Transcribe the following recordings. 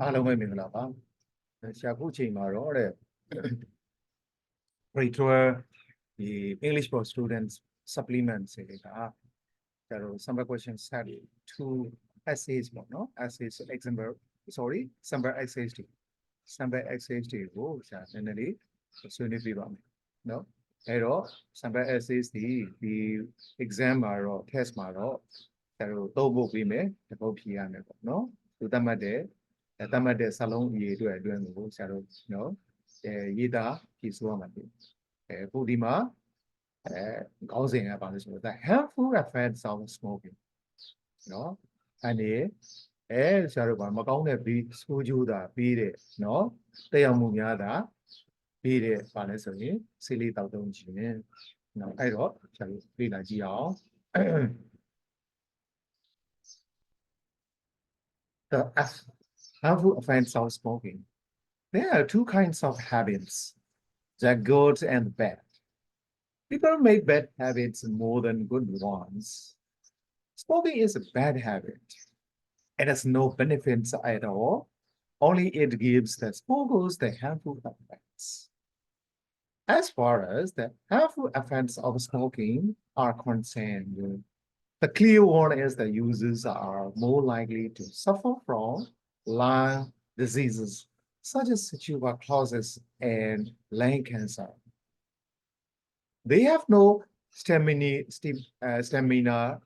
အားလုံးပဲမင်္ဂလာပါရှာခုချိန်မှာတော့တဲ့ grade 12ဒီ English for Students supplement တွေကကျတော့ sample question set 2 essays ပေါ့နော် essays example sample essays တွေ sample essays တွေကိုဆရာနည်းနည်းလေးဆွေးနွေးပြပါမယ်နော်အဲ့တော့ sample essays ဒီ exam မှာတော့ test မှာတော့ကျတော့သုံးဖို့ပြီးမယ်တစ်ပုတ်ဖြေရမယ်ပေါ့နော်သူသတ်မှတ်တဲ့စာလုံးအရေးအတွင်းကိုဆရာတို့နော်ရေးသားဖြည့်ဆို့ရမှာဖြစ်အခုဒီမှာခေါင်းစဉ်ကပါလို့ဆိုတော့ the harmful effects of smoking နော်အနေဆရာတို့ကမကောင်းတဲ့ဆိုးကျိုးတာပြီးတဲ့နော်တက်ရောက်မှုများတာပြီးတဲ့ပါလဲဆိုရင်ဆေးလေးတောက်တုံးခြင်းနော်အဲ့တော့ဆရာတို့လေ့လာကြည့်အောင် the harmful effects of smoking. There are two kinds of habits, the good and the bad. People make bad habits more than good ones. Smoking is a bad habit. It has no benefits at all. Only it gives the smokers the harmful effects. As far as the harmful effects of smoking are concerned, the clear one is that users are more likely to suffer from lung diseases such as tuberculosis and lung cancer. They have no stamina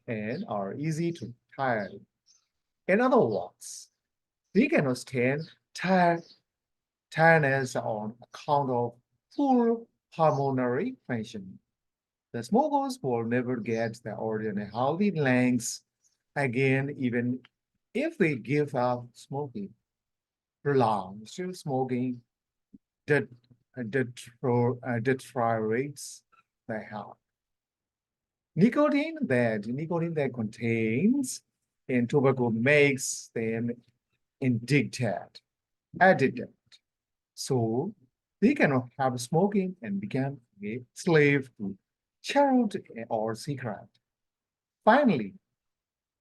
and are easy to tire. In other words, they cannot stand tiredness on account of poor pulmonary function. The smokers will never get the ordinary healthy lungs again, even if they give up smoking. Prolonged smoking deteriorates the health. Nicotine that contains in tobacco makes them addicted. So they cannot have smoking and become a slave to charuto or cigarette. Finally,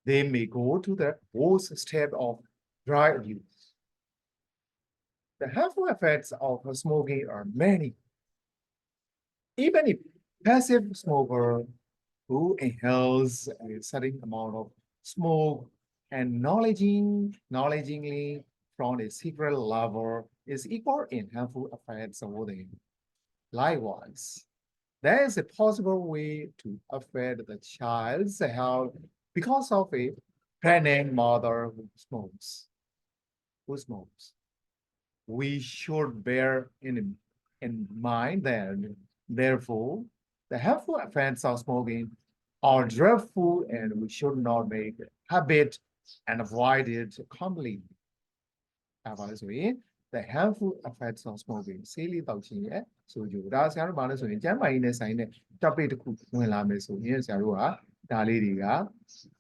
they may go to the worst step of drug use. The harmful effects of smoking are many. Even a passive smoker who inhales a certain amount of smoke and knowledgeably from a cigarette lover is equal in harmful effects of them. Likewise, there is a possible way to affect the child's health because of a pregnant mother who smokes. We should bear in mind that, therefore, the harmful effects of smoking are dreadful and we should not make a habit and avoid it completely. The harmful effects of smoking. Silly touching it. So you that's our balance in Jama in a sign topic to cook when lames so yes, Arua, Daliriga.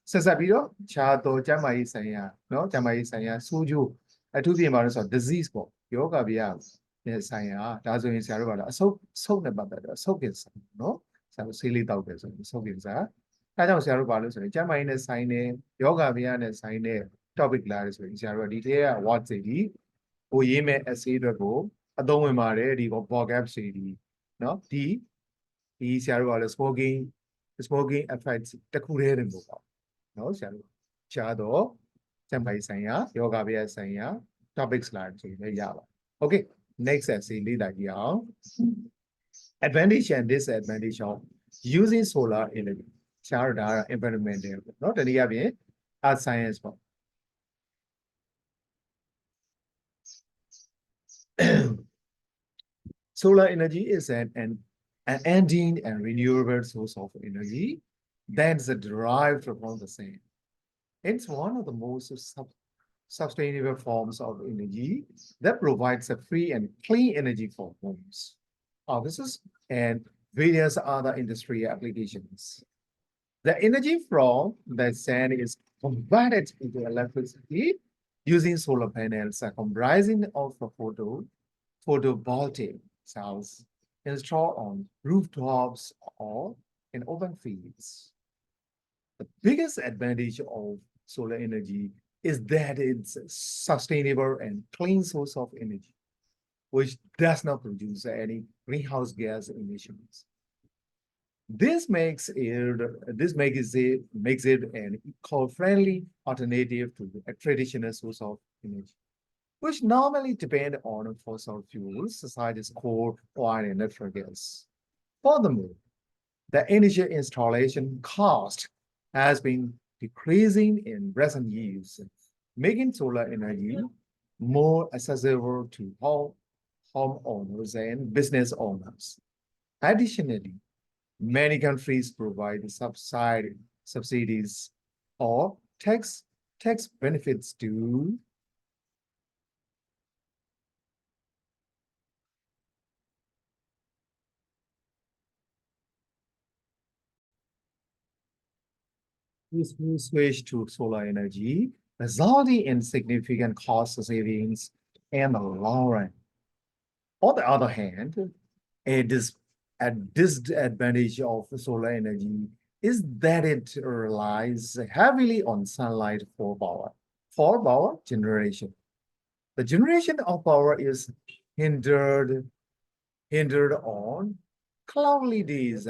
Sasabido, Chato, Jama is saying, no, Jama is saying, Suju, a to the amount of disease book, yoga via. Yes, I am. That's when Sarah. So about that. So gets no. So silly doubters. So gets that. I don't say about it. Jama in a sign, yoga via a sign, topic ladders. Sarah detail what's it. ကိုရေးမဲ့ essay တွေကိုအသုံးဝင်ပါတယ်ဒီ vocab တွေเนาะဒီဆရာတို့ကလည်း smoking effects တခုတည်းတင်ပေါ့เนาะဆရာတို့ရှားတော့စံပိုင်ဆိုင်ရာယောဂဗျာဆိုင်ရာ topics လာချိန်လည်းရပါ okay next essay လေ့လာကြည့်အောင် advantage and disadvantage of using solar energy ဆရာတို့ဒါက environmental เนาะတနည်းအားဖြင့် art science ပေါ့ Solar energy is an ending and renewable source of energy that's derived from the sun. It's one of the most sustainable forms of energy that provides a free and clean energy for homes, offices, and various other industry applications. The energy from the sun is converted into electricity using solar panels comprising of photovoltaic cells installed on rooftops or in open fields. The biggest advantage of solar energy is that it's a sustainable and clean source of energy, which does not produce any greenhouse gas emissions. This makes it an eco-friendly alternative to a traditional source of energy, which normally depend on fossil fuels such as coal, oil, and natural gas. Furthermore, the energy installation cost has been decreasing in recent years, making solar energy more accessible to homeowners and business owners. Additionally, many countries provide subsidies or tax benefits to switch to solar energy, resulting in significant cost savings in the long run. On the other hand, a, dis a disadvantage of solar energy is that it relies heavily on sunlight for power generation. The generation of power is hindered hindered on cloudy days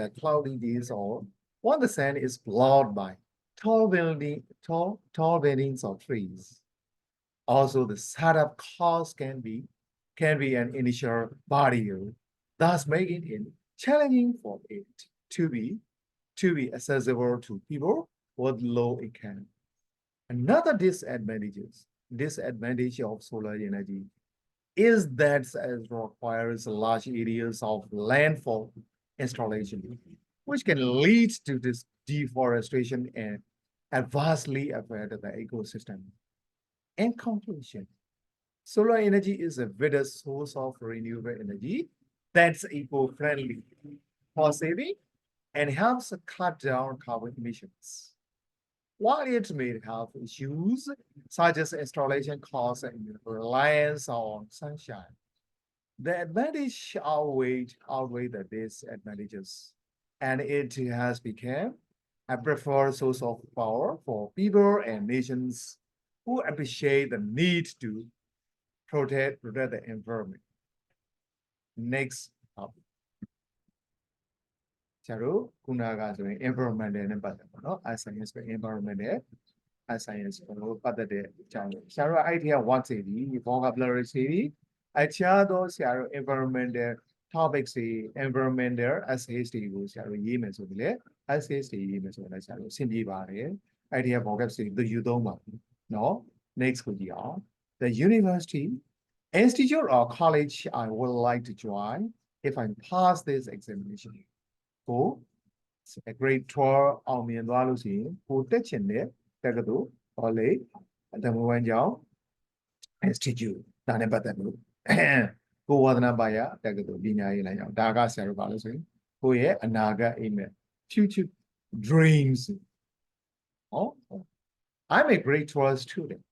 or when the sun is blocked by tall buildings or trees. Also, the setup cost can be an initial barrier, thus making it challenging for it to be to be accessible to people with low income. Another disadvantage of solar energy is that it requires large areas of land for installation, which can lead to this deforestation and adversely affect the ecosystem. In conclusion, solar energy is a better source of renewable energy that's eco-friendly, cost-saving, and helps cut down carbon emissions. While it may have issues such as installation costs and reliance on sunshine, the advantage outweigh the disadvantages, and it has become a preferred source of power for people and nations who appreciate the need to protect the environment. Next up, ကျတော့ခုနကဆိုရင် environmental နဲ့ပတ်သက်ပါတော့ science ပဲ environmental science ကိုပတ်သက်တဲ့အကြောင်းဆရာတို့အဲ့ဒီက what တွေဒီ vocabulary တွေအခြားသောဆရာတို့ environmental topics တွေ environmental essays တွေကိုဆရာတို့ရေးမယ်ဆိုပြီးလေ essays တွေရေးမယ်ဆိုတော့ဆရာတို့အဆင်ပြေပါတယ်အဲ့ဒီက vocab တွေသူယူသုံးပါเนาะ next ကိုကြည့်အောင် the university institute or college I would like to join if I pass this examination ကို grade 12အောင်မြင်သွားလို့ရှိရင်ကိုတက်ချင်တဲ့တက္ကသိုလ် college အတမွေးကျောင်း institute ဒါနဲ့ပတ်သက်လို့ကိုဝါဒနာပါရတက္ကသိုလ်ပညာရေးလမ်းကြောင်းဒါကဆရာတို့ပါလို့ဆိုရင်ကိုရဲ့အနာဂတ်အိမ်မက် future dreams oh I'm a grade 12 student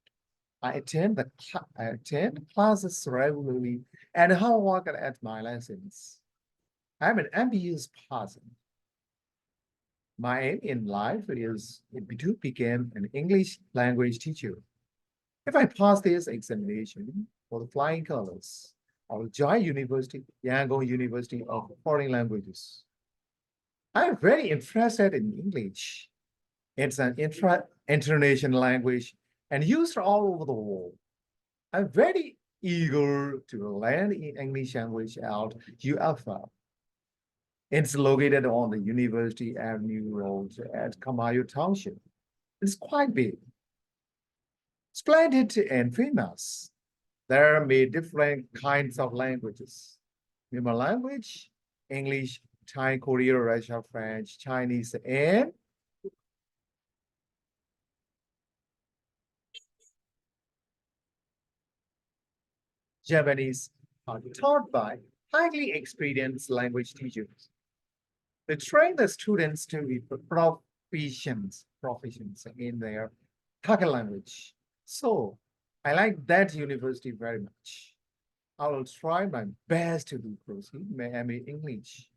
I attend classes regularly and how work at my lessons I'm an ambitious person. My aim in life is to become an English language teacher. If I pass this examination for the flying colors, I will join Yangon University of Foreign Languages. I'm very interested in English. It's an international language and used all over the world. I'm very eager to learn English language at UFL. It's located on the University Avenue Road at Kamayu Township. It's quite big, splendid, and famous. There are many different kinds of languages. Human language, English, Thai, Korean, Russian, French, Chinese, and Japanese are taught by highly experienced language teachers. They train the students to be proficient in their Hakka language. So I like that university very much. I will try my best to do proceed my MA English.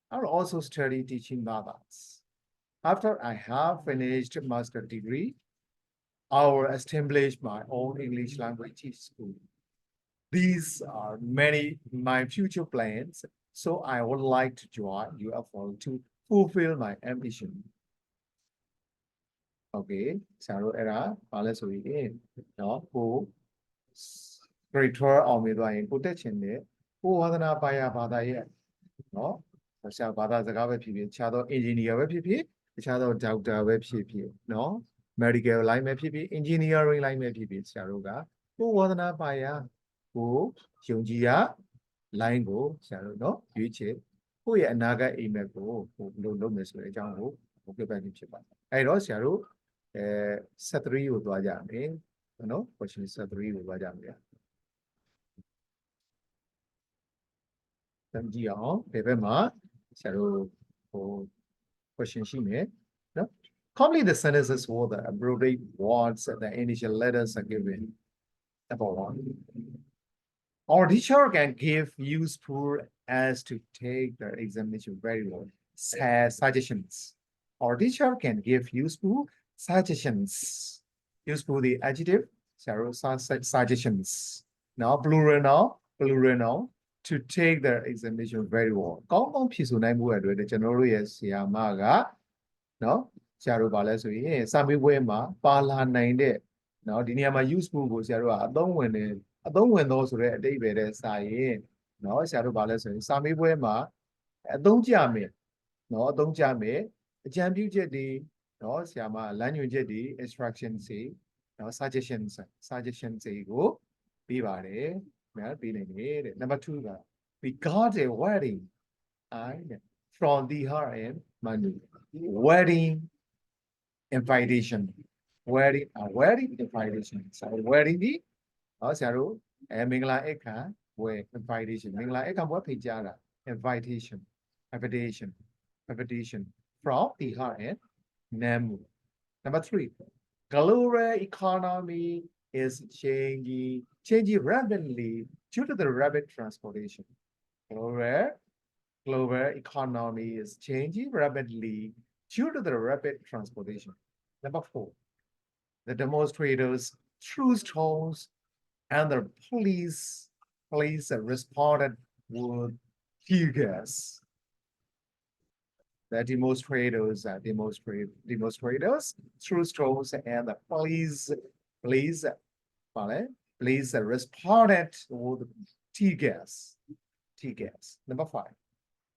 I will also study teaching methods. After I have finished master degree, I will establish my own English language school. These are many my future plans, so I would like to join UFO to fulfill my ambition. Okay, ဆရာတို့အဲ့ဒါဘာလဲဆိုရင်เนาะကို grade 12အောင်မြင်သွားရင်ကိုတက်ချင်တဲ့ကိုဝါသနာပါရဘာသာရဲ့เนาะဆရာဘာသာစကားပဲဖြစ်ဖြစ်တခြားသော engineer ပဲဖြစ်ဖြစ်တခြားသော doctor ပဲဖြစ်ဖြစ်เนาะ medical line ပဲဖြစ်ဖြစ် engineering line ပဲဖြစ်ဖြစ်ဆရာတို့ကကိုဝါသနာပါရကိုယုံကြည်ရ line ကိုဆရာတို့เนาะရွေးချယ်ကိုယ့်ရဲ့အနာဂတ်အိမ်မက်ကိုဘယ်လိုလုပ်မယ်ဆိုတဲ့အကြောင်းကိုပြောပြခြင်းဖြစ်ပါတယ်အဲ့တော့ဆရာတို့ဆက်3ကိုသွားကြမယ်နော် question ဆက်3ကိုသွားကြမယ်တမ်းကြည့်အောင်ဒီဘက်မှာဆရာတို့ဟို question ရှိမယ်နော် complete the sentences with the appropriate words and the initial letters are given number 1 our teacher can give useful as to take the examination very well suggestions our teacher can give useful suggestions useful the adjective suggestions now plural now to take the examination very well ကောင်းကောင်းဖြေဆိုနိုင်မှုအတွက်ကျွန်တော်တို့ရဲ့ဆရာမကနော်ဆရာတို့ဗာလဲဆိုရင်စာမေးပွဲမှာပါလာနိုင်တဲ့နော်ဒီနေရာမှာ useful ကိုဆရာတို့ကအသုံးဝင်သောဆိုတဲ့အဓိပ္ပာယ်နဲ့စာရင်နော်ဆရာတို့ဗာလဲဆိုရင်စာမေးပွဲမှာအသုံးကျမယ်နော်အသုံးကျမယ်အကြံပြုချက်တွေနော်ဆရာမလမ်းညွှန်ချက်တွေ instructions တွေနော် suggestions တွေကိုပေးပါတယ်နော်ပေးနိုင်တယ်တဲ့ number 2က we got a wedding from the and Manu wedding invitation wedding invitation so wedding ဒီနော်ဆရာတို့မင်္ဂလာအခမ်းပွဲ invitation မင်္ဂလာအခမ်းပွဲဖိတ်ကြားတာ invitation from the and Namu. Number 3, global economy is changing rapidly due to the rapid transportation. Global economy is changing rapidly due to the rapid transportation. Number 4, the demonstrators threw stones and the police responded with tear gas. The demonstrators threw stones and the police responded with tear gas. Number 5.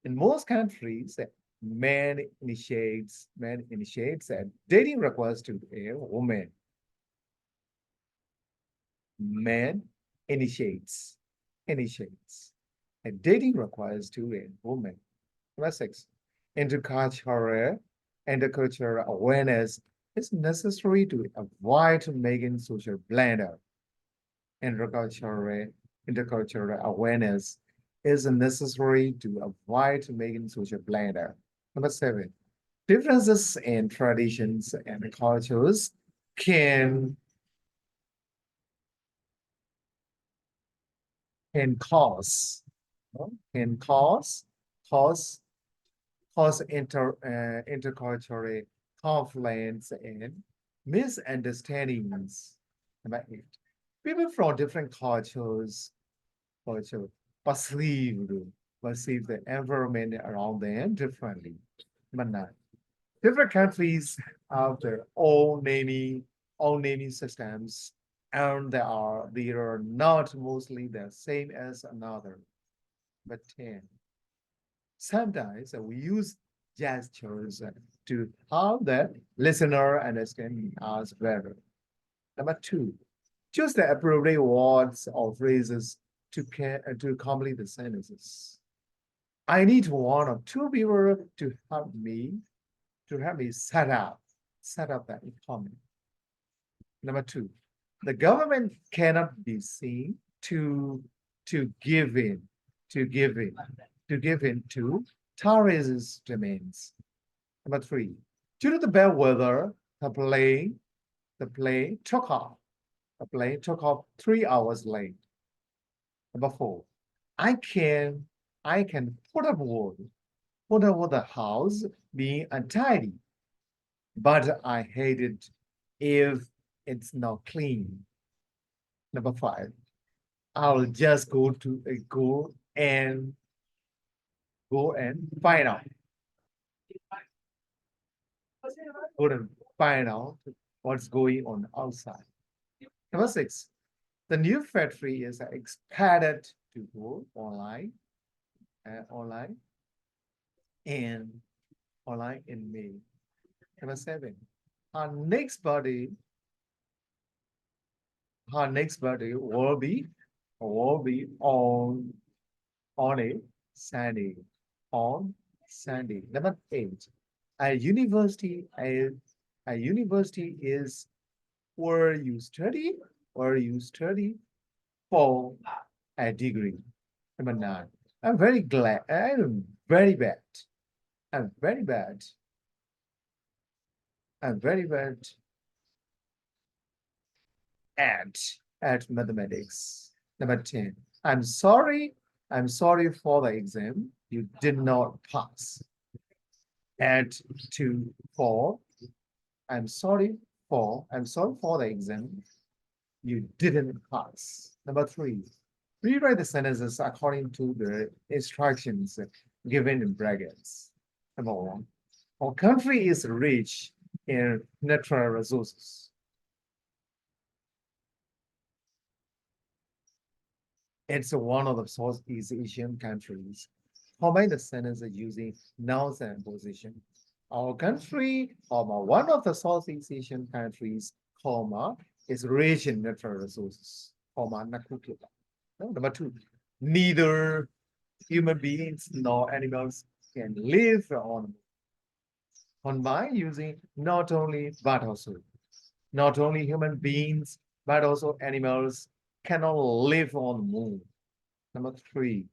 In most countries, man initiates a dating request to a woman. Man initiates a dating request to a woman. Number 6. Intercultural awareness is necessary to avoid making social blunder. Intercultural awareness is necessary to avoid making social blunder. Number 7, differences in traditions and cultures can cause intercultural conflicts and misunderstandings. Number 8, people from different cultures perceive the environment around them differently. Number 9, different countries have their own naming systems, and they are not mostly the same as another. But 10, sometimes we use gestures to help the listener understand us better. Number 2, choose the appropriate words or phrases to complete the sentences. I need 1 or 2 people to help me set up that economy. Number 2, the government cannot be seen to give in to terrorist demands. Number 3, due to the bad weather, the plane took off 3 hours late. Number 4, I can put up with the house being untidy, but I hate it if It's not clean. Number 5. I'll just go and find out. Go and find out what's going on outside. Number 6. The new factory is expected to go online, online, and online in May. Number 7. Our next birthday, will be on a Sunday. On Sunday. Number 8. A university is where you study for a degree. Number 9. I'm very glad. I'm very bad. I'm very bad. I'm very bad at mathematics. Number 10. I'm sorry. I'm sorry for the exam. You did not pass. Add 2 4. I'm sorry for the exam. You didn't pass. Number 3. Rewrite the sentences according to the instructions given in brackets. Number 1. Our country is rich in natural resources. It's one of the Southeast Asian countries. Combine the sentences using nouns and position. Our country, one of the Southeast Asian countries, is rich in natural resources. Number 2. Neither human beings nor animals can live on. Combine using not only but also. Not only human beings but also animals cannot live on the moon. Number 3.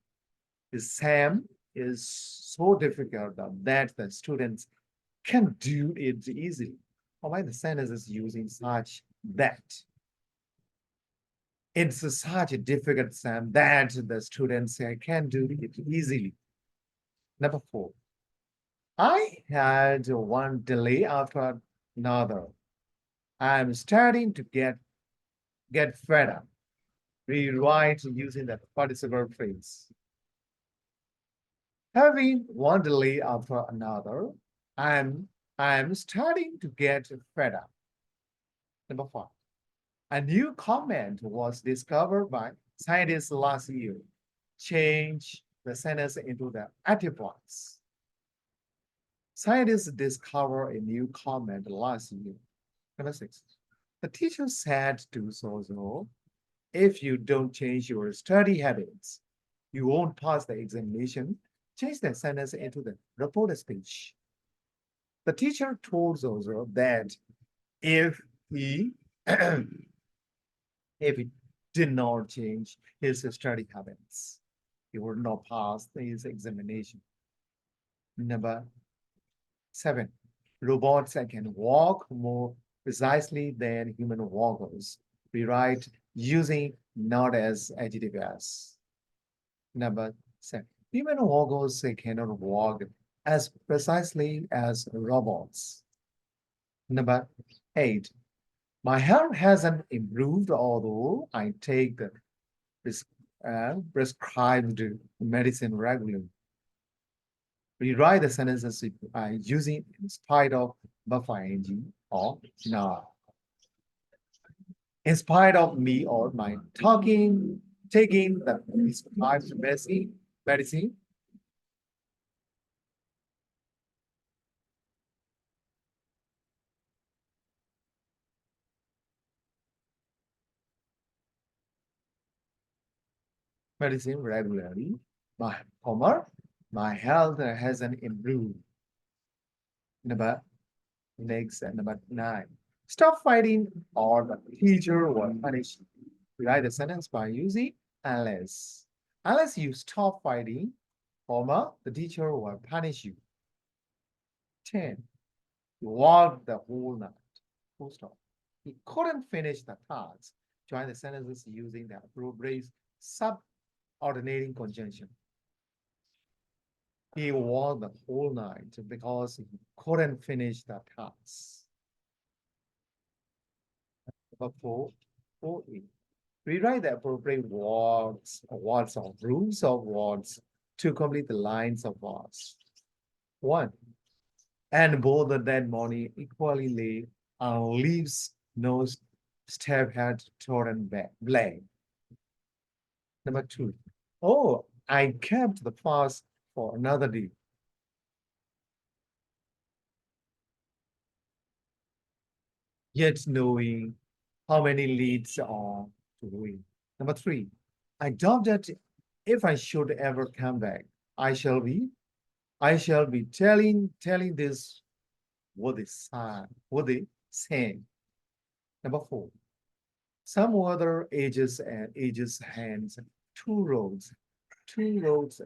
The SAM is so difficult that the students can do it easily. Combine the sentences using such that. It's such a difficult SAM that the students can do it easily. Number 4. I had one delay after another. I'm starting to get fed up. Rewrite using the participle phrase. Having one delay after another, I'm starting to get fed up. Number 5. A new comment was discovered by scientists last year. Change the sentence into the active ones. Scientists discovered a new comment last year. Number 6. The teacher said to so-so, if you don't change your study habits, you won't pass the examination. Change the sentence into the reported speech. The teacher told Zozo that if he if he did not change his study habits, he would not pass his examination. Number 7. Robots can walk more precisely than human walkers. Rewrite using not as adjective as. Number 7. Human walkers cannot walk as precisely as robots. Number 8. My health hasn't improved, although I take the prescribed medicine regularly. Rewrite the sentences using in spite of buffer ing or not. In spite of me or my taking the prescribed medicine. Medicine regularly. My health hasn't improved. Number 9. Stop fighting or the teacher will punish you. Write the sentence by using unless. Unless you stop fighting, the teacher will punish you. 10. You walked the whole night. Full stop. He couldn't finish the task. Join the sentences using the appropriate subordinating conjunction. He walked the whole night because he couldn't finish the task. Number 4A. Rewrite the appropriate words or rules of words to complete the lines of words. 1. And both the dead body equally lay on leaves, no step had trodden blade. Number 2. Oh, I kept the fast for another day. Yet knowing how many leads are to win. Number 3. I doubt that if I should ever come back, I shall be telling this what they say. Number 4. Some other ages hands, two roads, two roads,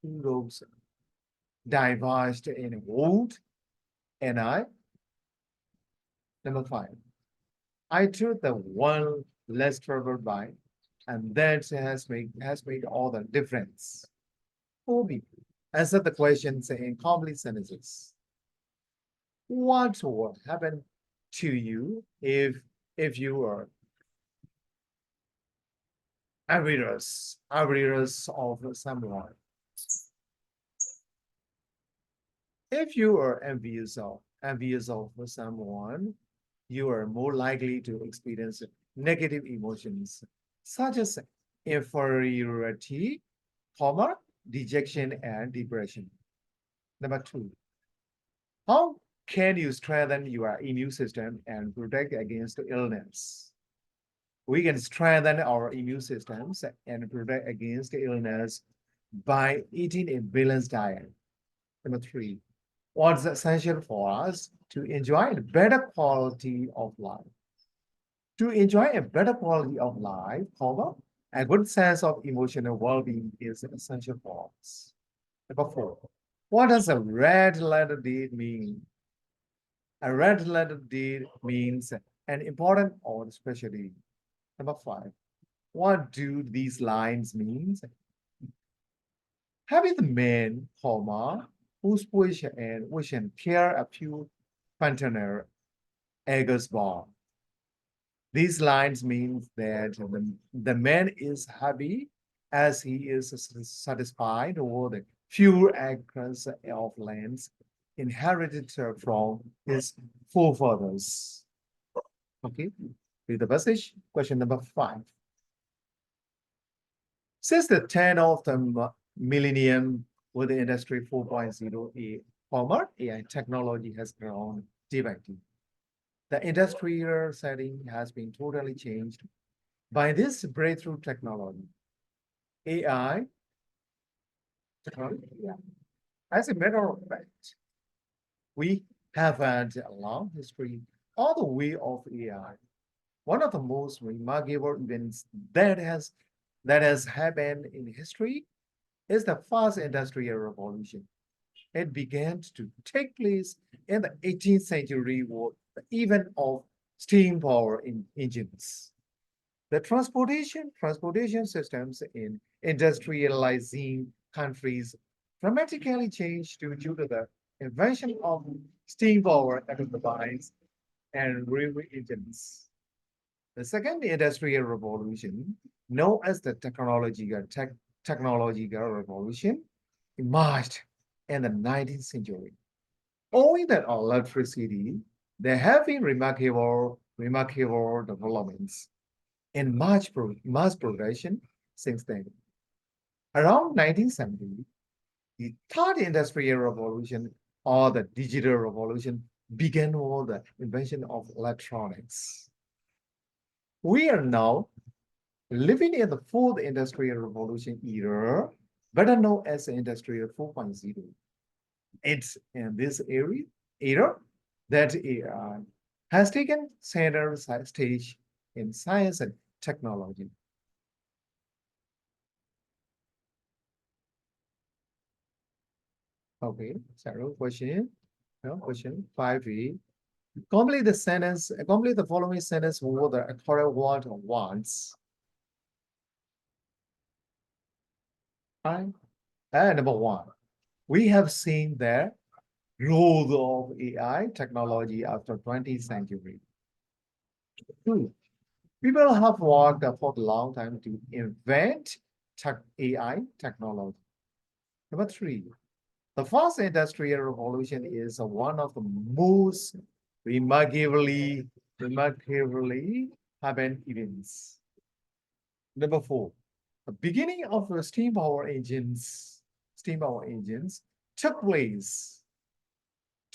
two roads diverged in wood, and I. Number 5. I took the one less traveled by, and that has made all the difference. 4B. Answer the questions in complete sentences. What would happen to you if you were envious of someone? If you are envious of someone, you are more likely to experience negative emotions such as inferiority, dejection, and depression. Number 2, how can you strengthen your immune system and protect against illness? We can strengthen our immune systems and protect against illness by eating a balanced diet. Number 3, what's essential for us to enjoy a better quality of life? To enjoy a better quality of life, a good sense of emotional well-being is essential for us. Number 4, what does a red letter deed mean? A red letter deed means an important or special deed. Number 5, what do these lines mean? Happy the man, whose wish and care a few container eggers born. These lines mean that the man is happy as he is satisfied over the few acres of lands inherited from his forefathers. Okay, read the passage. Question number 5. Since the turn of the millennium with the industry 4.0 AI technology has grown day by day. The industrial setting has been totally changed by this breakthrough technology. AI technology. Yeah. As a matter of fact, we have had a long history all the way of AI. One of the most remarkable events that has happened in history is the first industrial revolution. It began to take place in the 18th century with the event of steam power engines. The transportation systems in industrializing countries dramatically changed due to the invention of steam power turbines and railway engines. The second industrial revolution, known as the technological revolution, emerged in the 19th century. Owing to electricity, there have been remarkable developments in mass production since then. Around 1970, the third industrial revolution or the digital revolution began with the invention of electronics. We are now living in the fourth industrial revolution era, better known as the industrial 4.0. It's in this era that AI has taken center stage in science and technology. Okay, several question. No, question 5A. Complete the following sentence with the correct word or words. Right? And number 1, we have seen the growth of AI technology after 20th century. Two, people have worked for a long time to invent AI technology. Number three, the first industrial revolution is one of the most remarkably happened events. Number four, the beginning of the steam power engines took place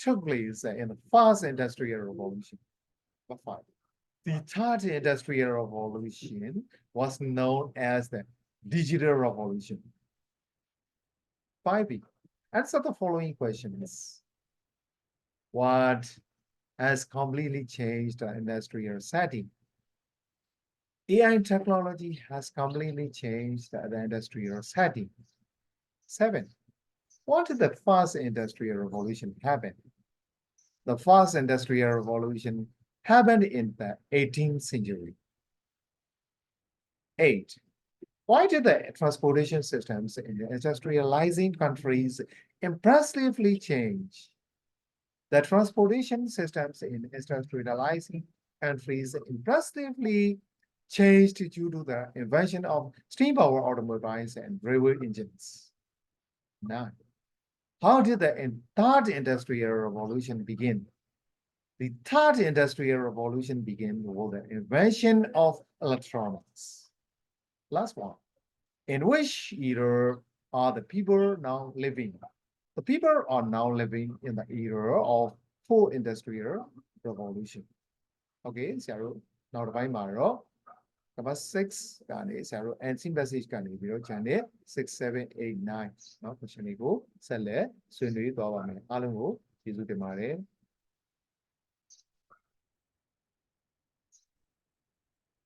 in the first industrial revolution. Number five, the third industrial revolution was known as the digital revolution. 5B. Answer the following questions. What has completely changed the industrial setting? AI technology has completely changed the industrial setting. 7. What did the first industrial revolution happen? The first industrial revolution happened in the 18th century. 8. Why did the transportation systems in the industrializing countries impressively change? The transportation systems in industrializing countries impressively changed due to the invention of steam power automobiles and railway engines. 9. How did the third industrial revolution begin? The third industrial revolution began with the invention of electronics. Last one. In which era are the people now living? The people are now living in the era of fourth industrial revolution. Okay, so now the by Maro, number 6 ကနေဆရာတို့ NC message ကနေပြီးတော့ channel 6 7 8 9เนาะ question တွေကိုဆက်လက်ဆွေးနွေးသွားပါမယ်အားလုံးကိုကျေးဇူးတင်ပါတယ်